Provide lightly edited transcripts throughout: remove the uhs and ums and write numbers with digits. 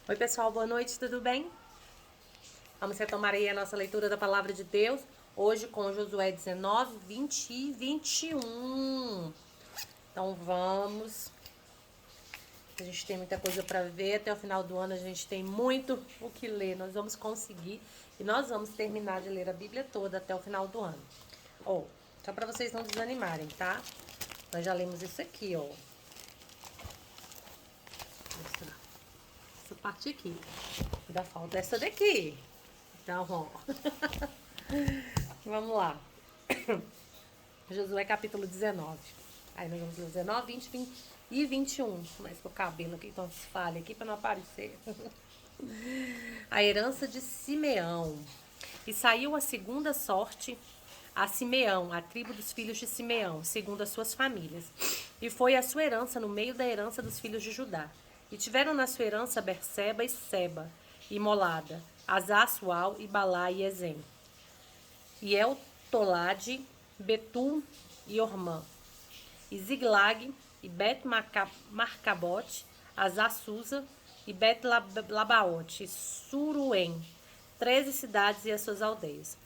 Oi pessoal, boa noite, tudo bem? Vamos retomar aí a nossa leitura da Palavra de Deus, hoje com Josué 19, 20 e 21. Então vamos, a gente tem muita coisa para ver, até o final do ano a gente tem muito o que ler, nós vamos conseguir e nós vamos terminar de ler a Bíblia toda até o final do ano. Só para vocês não desanimarem, tá? Nós já lemos isso aqui, ó. Essa parte aqui. Ainda falta essa daqui. Então, ó. Vamos lá. Josué capítulo 19. Aí nós vamos ler 19, 20 e 21. Mas com o cabelo aqui, então se falha aqui para não aparecer. A herança de Simeão. E saiu a segunda sorte a Simeão, a tribo dos filhos de Simeão, segundo as suas famílias. E foi a sua herança no meio da herança dos filhos de Judá. E tiveram na sua herança Berseba e Seba, e Molada, Azar-Sual e Balá e Ezem. E El-Tolade, Betul e Ormã. E Ziglag, e Bet-Marcabote, Azar-Susa, e Bet-Labaote, e Suruém, 13 cidades e as suas aldeias.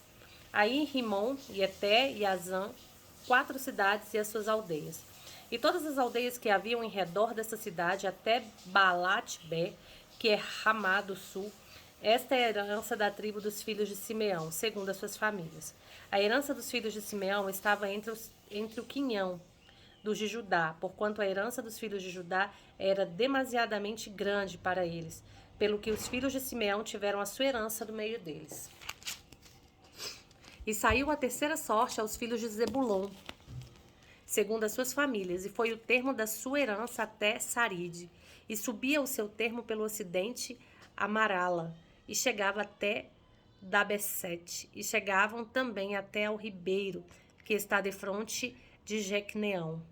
Aí Rimon, e Eté e Azã, 4 cidades e as suas aldeias. E todas as aldeias que haviam em redor dessa cidade, até Balat-Bé, que é Ramá do sul, esta é a herança da tribo dos filhos de Simeão, segundo as suas famílias. A herança dos filhos de Simeão estava entre o quinhão dos de Judá, porquanto a herança dos filhos de Judá era demasiadamente grande para eles, pelo que os filhos de Simeão tiveram a sua herança do meio deles. E saiu a terceira sorte aos filhos de Zebulon, segundo as suas famílias, e foi o termo da sua herança até Saride, e subia o seu termo pelo ocidente a Marala, e chegava até Dabesete, e chegavam também até ao ribeiro, que está defronte de Jequneão,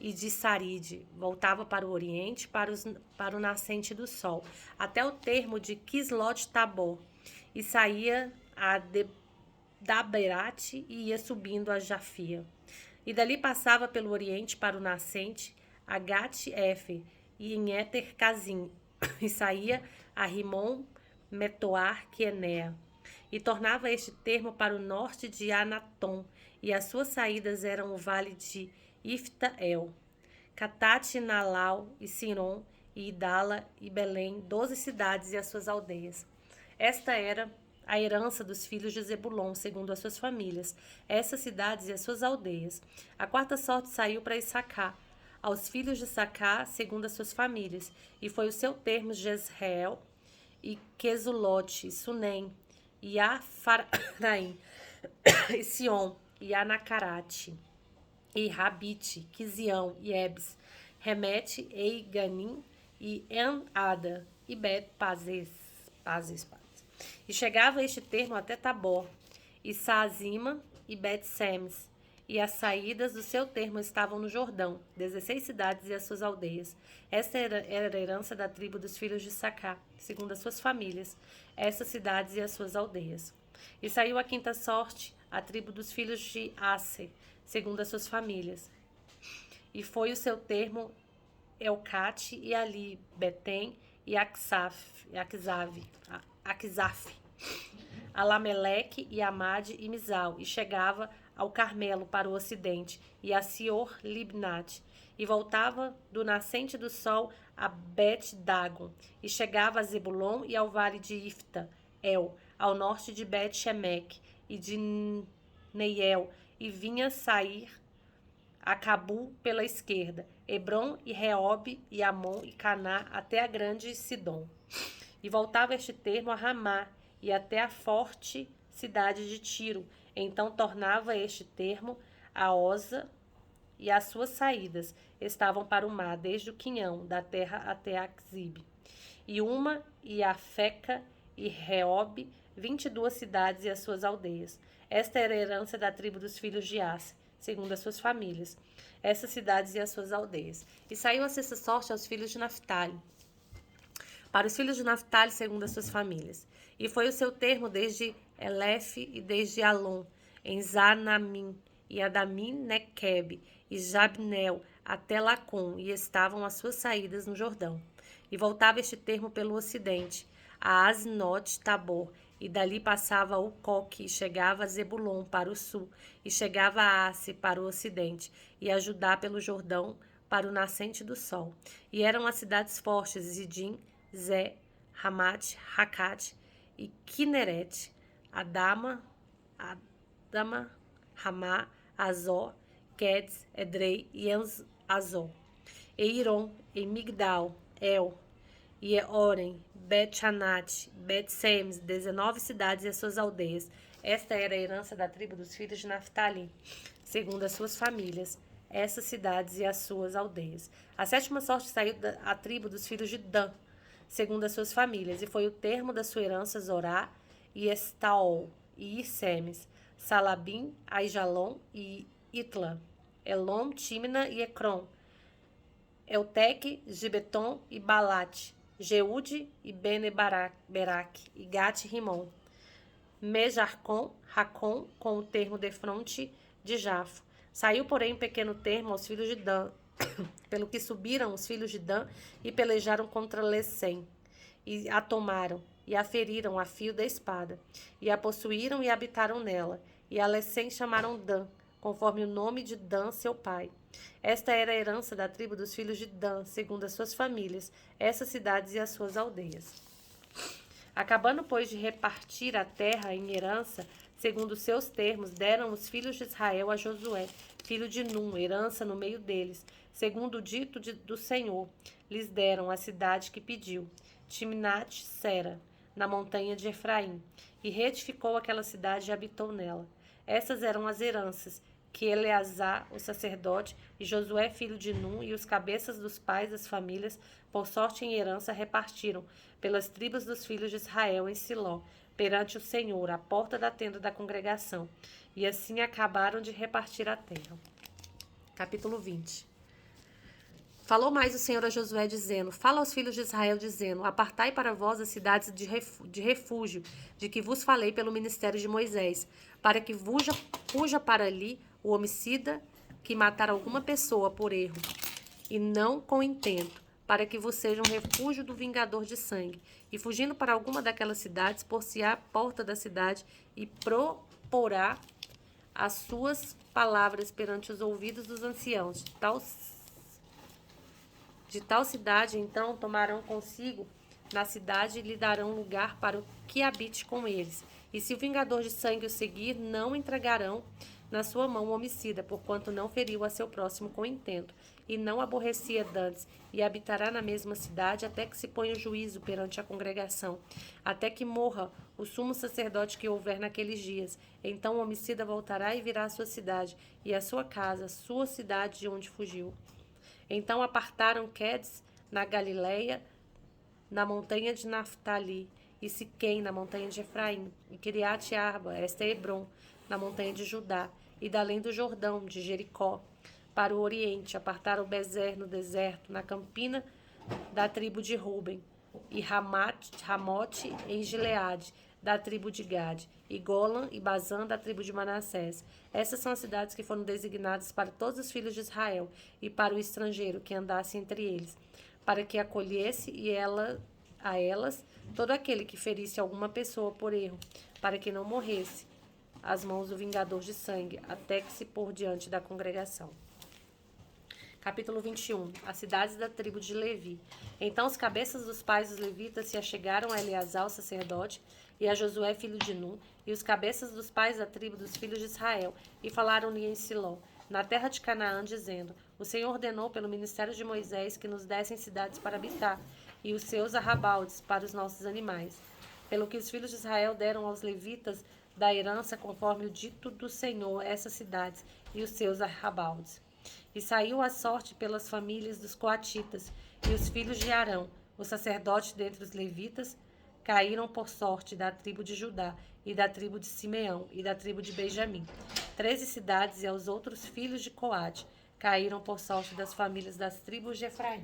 e de Saride, voltava para o oriente, para o nascente do sol, até o termo de Quislot-Tabor, e saía a Daberate e ia subindo a Jafia. E dali passava pelo oriente para o nascente, a Gat-Efer, e em Eter-Cazim, e saía a Rimon, Metoar, Quenea. E tornava este termo para o norte de Anatom, e as suas saídas eram o vale de Ifta-El, Catate, Nalau, e Siron, e Idala, e Belém, 12 cidades e as suas aldeias. Esta era a herança dos filhos de Zebulon, segundo as suas famílias, essas cidades e as suas aldeias. A quarta sorte saiu para Issacar, aos filhos de Issacar, segundo as suas famílias, e foi o seu termo Jezreel, e Quesulote, e Sunem, e Afaraim, e Sion, e Anacarate, e Rabite, Quizião, e Ebs, Remete, e Ganim, e En-Ada, e Bet-Pazes. E chegava este termo até Tabor, e Saazima, e Bet-Semes, e as saídas do seu termo estavam no Jordão, 16 cidades e as suas aldeias. Esta era a herança da tribo dos filhos de Sacá, segundo as suas famílias, essas cidades e as suas aldeias. E saiu a quinta sorte, a tribo dos filhos de Aser, segundo as suas famílias. E foi o seu termo Elcate e ali Betem e Akzaf, Alameleque e Amade e Mizal, e chegava ao Carmelo para o ocidente, e a Sior Libnat, e voltava do nascente do sol a Bet-Dagon, e chegava a Zebulon e ao vale de Ifta, ao norte de Bet-Shemeque e de Neiel, e vinha sair a Cabu pela esquerda, Hebron e Reobe e Amon e Caná até a grande Sidom. E voltava este termo a Ramá e até a forte cidade de Tiro. Então tornava este termo a Oza, e as suas saídas estavam para o mar, desde o quinhão da terra até Axibe. E Uma e Afeca e Reobe, 22 cidades e as suas aldeias. Esta era a herança da tribo dos filhos de Aser, segundo as suas famílias, essas cidades e as suas aldeias. E saiu a sexta sorte aos filhos de Naphtali, para os filhos de Naphtali, segundo as suas famílias. E foi o seu termo desde Elef e desde Alon, em Zanamim, e Adamim, Nequeb, e Jabnel, até Lacom, e estavam as suas saídas no Jordão. E voltava este termo pelo ocidente, a Asnot Tabor, e dali passava o Coque, e chegava a Zebulon para o sul, e chegava a Asse para o ocidente, e a Judá pelo Jordão para o nascente do sol. E eram as cidades fortes, Zidim, Zé, Hamat, Hakat e Kineret, Adama, Ramá, Azó, Quedes, Edrei e Azó, e Iron, e Migdal, El, e Orem, Bet-Anat, Bet-Semes, 19 cidades e as suas aldeias. Esta era a herança da tribo dos filhos de Naftali, segundo as suas famílias, essas cidades e as suas aldeias. A sétima sorte saiu da tribo dos filhos de Dan, segundo as suas famílias, e foi o termo da sua herança Zorá, e Estaol, e Semes, Salabim, Aijalon e Itla, Elom, Timna e Ecrom, Elteque, Gibeton e Balate, Jeude e Bene-Berac, e Gate-Rimon, Mejarcon, Racon, com o termo de fronte de Jafo. Saiu, porém, um pequeno termo aos filhos de Dan, pelo que subiram os filhos de Dan e pelejaram contra Lesem, e a tomaram, e a feriram a fio da espada, e a possuíram e habitaram nela, e a Lesem chamaram Dan, conforme o nome de Dan, seu pai. Esta era a herança da tribo dos filhos de Dan, segundo as suas famílias, essas cidades e as suas aldeias. Acabando, pois, de repartir a terra em herança, segundo os seus termos, deram os filhos de Israel a Josué, filho de Num, herança no meio deles, segundo o dito do Senhor. Lhes deram a cidade que pediu, Timnat-Sera, na montanha de Efraim, e reedificou aquela cidade e habitou nela. Essas eram as heranças que Eleazar, o sacerdote, e Josué, filho de Num, e os cabeças dos pais das famílias, por sorte em herança, repartiram pelas tribos dos filhos de Israel em Siló, perante o Senhor, à porta da tenda da congregação. E assim acabaram de repartir a terra. Capítulo 20. Falou mais o Senhor a Josué, dizendo: Fala aos filhos de Israel, dizendo: Apartai para vós as cidades de refúgio, de que vos falei pelo ministério de Moisés, para que fuja para ali o homicida que matar alguma pessoa por erro, e não com intento, para que vos seja um refúgio do vingador de sangue. E fugindo para alguma daquelas cidades, por-se-á à porta da cidade, e proporá as suas palavras perante os ouvidos dos anciãos. De tal cidade, então, tomarão consigo na cidade e lhe darão lugar para o que habite com eles. E se o vingador de sangue o seguir, não entregarão na sua mão o homicida, porquanto não feriu a seu próximo com intento, e não aborrecia dantes, e habitará na mesma cidade até que se ponha o juízo perante a congregação, até que morra o sumo sacerdote que houver naqueles dias. Então o homicida voltará e virá à sua cidade, e à sua casa, sua cidade de onde fugiu. Então apartaram Quedes na Galileia, na montanha de Naftali, e Siquém na montanha de Efraim, e Kiriat-Arba, esta é Hebron, na montanha de Judá, e da além do Jordão, de Jericó, para o oriente. Apartaram Bezer no deserto, na campina da tribo de Ruben, e Ramote em Gileade, da tribo de Gade, e Golan e Bazã, da tribo de Manassés. Essas são as cidades que foram designadas para todos os filhos de Israel, e para o estrangeiro que andasse entre eles, para que acolhesse a elas todo aquele que ferisse alguma pessoa por erro, para que não morresse às mãos do vingador de sangue, até que se pôr diante da congregação. Capítulo 21. As cidades da tribo de Levi. Então os cabeças dos pais dos levitas se achegaram a Eleazar, o sacerdote, e a Josué, filho de Num, e os cabeças dos pais da tribo dos filhos de Israel, e falaram-lhe em Siló, na terra de Canaã, dizendo: O Senhor ordenou pelo ministério de Moisés que nos dessem cidades para habitar, e os seus arrabaldes para os nossos animais. Pelo que os filhos de Israel deram aos levitas da herança, conforme o dito do Senhor, essas cidades e os seus arrabaldes. E saiu a sorte pelas famílias dos coatitas, e os filhos de Arão, o sacerdote dentre os levitas, caíram por sorte da tribo de Judá, e da tribo de Simeão, e da tribo de Benjamim. 13 cidades, e aos outros filhos de Coate caíram por sorte das famílias das tribos de Efraim.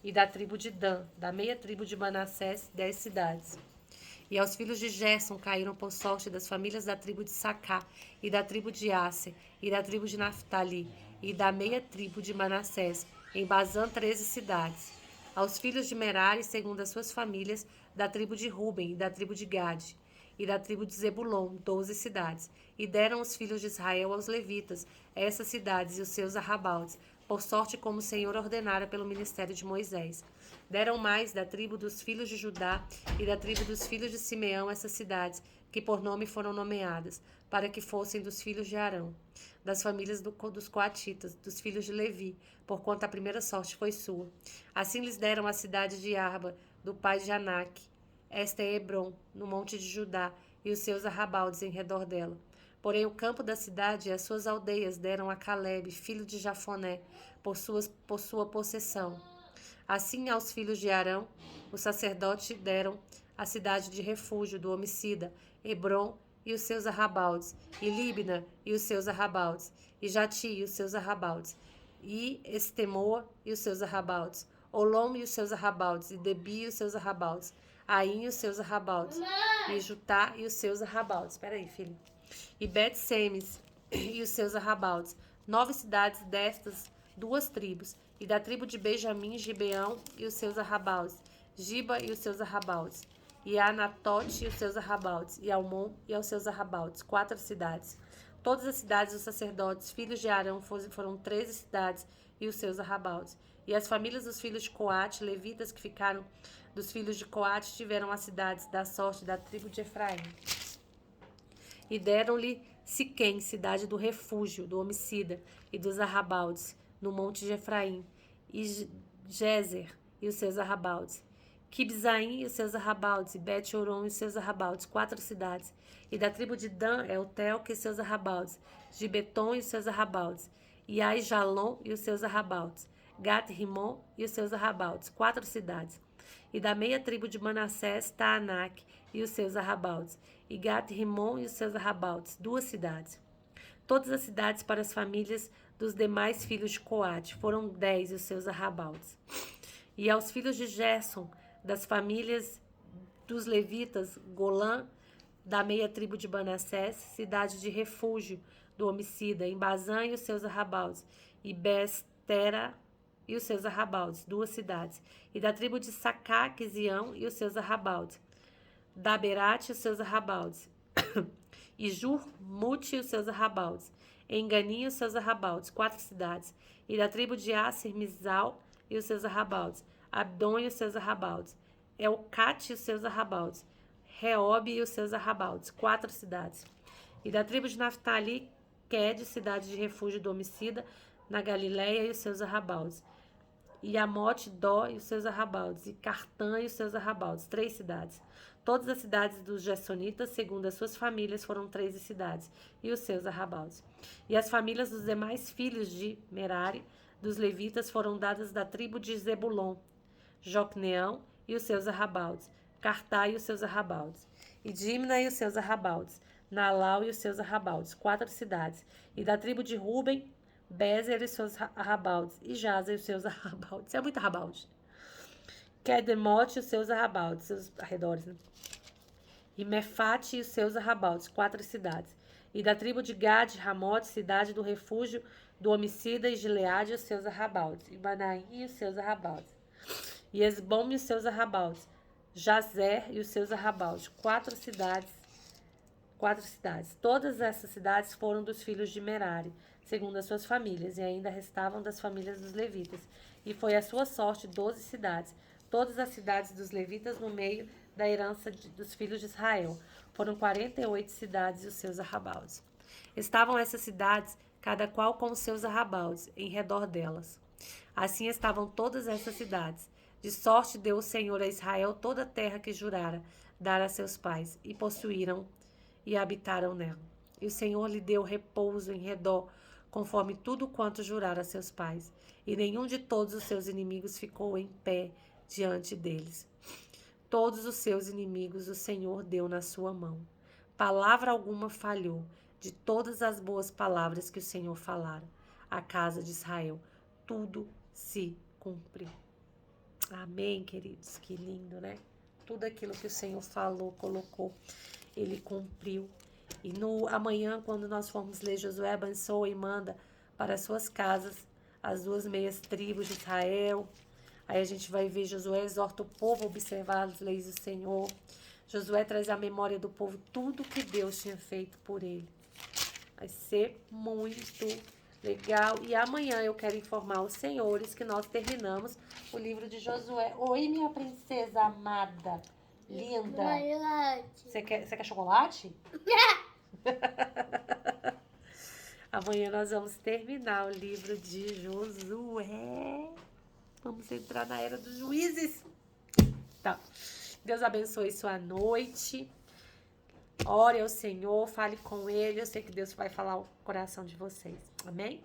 E da tribo de Dan, da meia tribo de Manassés, 10 cidades. E aos filhos de Gerson caíram por sorte das famílias da tribo de Sacá, e da tribo de Asser, e da tribo de Naftali, e da meia tribo de Manassés, em Bazã 13 cidades. Aos filhos de Merari, segundo as suas famílias, da tribo de Ruben e da tribo de Gade, e da tribo de Zebulon, 12 cidades. E deram os filhos de Israel aos levitas, essas cidades e os seus arrabaldes, por sorte como o Senhor ordenara pelo ministério de Moisés. Deram mais da tribo dos filhos de Judá e da tribo dos filhos de Simeão essas cidades, que por nome foram nomeadas, para que fossem dos filhos de Arão, das famílias dos coatitas, dos filhos de Levi, porquanto a primeira sorte foi sua. Assim lhes deram a cidade de Arba, do pai de Anak. Esta é Hebron, no monte de Judá, e os seus arrabaldes em redor dela. Porém, o campo da cidade e as suas aldeias deram a Calebe, filho de Jafoné, por sua possessão. Assim, aos filhos de Arão, os sacerdotes deram a cidade de refúgio do homicida, Hebron e os seus arrabaldes, e Líbna e os seus arrabaldes, e Jati e os seus arrabaldes, e Estemoa e os seus arrabaldes, Olom e os seus arrabaldes, e Debi e os seus arrabaldes, Aim e os seus arrabaldes, e Jutá e os seus arrabaldes. Espera aí, filho. E Bet-Semes e os seus arrabaldes, 9 cidades destas 2 tribos, e da tribo de Benjamim, Gibeão e os seus arrabaldes, Giba e os seus arrabaldes, e Anatote e os seus arrabaldes, e Almon e aos seus arrabaldes, 4 cidades. Todas as cidades dos sacerdotes, filhos de Arão, foram 13 cidades e os seus arrabaldes. E as famílias dos filhos de Coate, levitas que ficaram dos filhos de Coate, tiveram as cidades da sorte da tribo de Efraim. E deram-lhe Siquém, cidade do refúgio, do homicida, e dos arrabaldes, no monte de Efraim, e Gezer e os seus arrabaldes, Kibzaim e os seus arrabaldes, e Bet-Horon e os seus arrabaldes, 4 cidades. E da tribo de Dan, Eltelque e seus arrabaldes, Gibeton e os seus arrabaldes, e Aijalon e os seus arrabaldes, Gat-Rimon e os seus arrabaldes, 4 cidades. E da meia tribo de Manassés, Taanak e os seus arrabaldes, e Gat-Rimon e os seus arrabaldes, 2 cidades. Todas as cidades para as famílias dos demais filhos de Coate, foram 10 e os seus arrabaldes. E aos filhos de Gerson, das famílias dos levitas, Golã, da meia tribo de Manassés, cidade de refúgio do homicida, em Bazã e os seus arrabaldes, e Bestera e os seus arrabaldes, 2 cidades. E da tribo de Sacá, Quizião e os seus arrabaldes, Daberate e os seus arrabaldes, e Jurmute e os seus arrabaldes, Enganim e os seus arrabaldes, 4 cidades. E da tribo de Asser, Mizal e os seus arrabaldes, Abdon e os seus arrabaldes, Elcate e os seus arrabaldes, Reobe e os seus arrabaldes, 4 cidades. E da tribo de Naftali, Quede, cidade de refúgio do homicida, na Galiléia e os seus arrabaldes, e Amote, Dó e os seus arrabaldes, e Cartã e os seus arrabaldes, 3 cidades. Todas as cidades dos Gersonitas, segundo as suas famílias, foram 13 cidades, e os seus arrabaldes. E as famílias dos demais filhos de Merari, dos levitas, foram dadas da tribo de Zebulon, Jocneão e os seus arrabaldes, Cartá e os seus arrabaldes, e Dimna e os seus arrabaldes, Nalau e os seus arrabaldes, 4 cidades. E da tribo de Ruben, Bezer e seus arrabaldes, e Jaza e os seus arrabaldes. É muito arrabalde. Kedemote e os seus arrabaldes, seus arredores, né? E Mefate e os seus arrabaldes, 4 cidades. E da tribo de Gade, Ramote, cidade do refúgio do homicida, e Gileade e os seus arrabaldes, e Manaim e os seus arrabaldes, e Esbom e os seus arrabaldes, Jazer e os seus arrabaldes, 4 cidades. 4 cidades. Todas essas cidades foram dos filhos de Merari, segundo as suas famílias, e ainda restavam das famílias dos levitas. E foi a sua sorte 12 cidades. Todas as cidades dos levitas no meio da herança dos filhos de Israel. Foram 48 cidades e os seus arrabaldes. Estavam essas cidades, cada qual com os seus arrabaldes, em redor delas. Assim estavam todas essas cidades. De sorte deu o Senhor a Israel toda a terra que jurara dar a seus pais, e possuíram e habitaram nela. E o Senhor lhe deu repouso em redor, conforme tudo quanto jurara a seus pais. E nenhum de todos os seus inimigos ficou em pé diante deles. Todos os seus inimigos o Senhor deu na sua mão. Palavra alguma falhou de todas as boas palavras que o Senhor falara à casa de Israel. Tudo se cumpriu. Amém, queridos? Que lindo, né? Tudo aquilo que o Senhor falou, colocou, Ele cumpriu. E no amanhã, quando nós formos ler Josué, abençoa e manda para as suas casas as 2 meias tribos de Israel, Aí a gente vai ver Josué exorta o povo a observar as leis do Senhor. Josué traz à memória do povo tudo que Deus tinha feito por ele. Vai ser muito legal. E amanhã eu quero informar os senhores que nós terminamos o livro de Josué. Oi, minha princesa amada, linda. Você quer chocolate? Amanhã nós vamos terminar o livro de Josué. Vamos entrar na era dos juízes. Tá. Deus abençoe sua noite. Ore ao Senhor, fale com Ele. Eu sei que Deus vai falar o coração de vocês. Amém?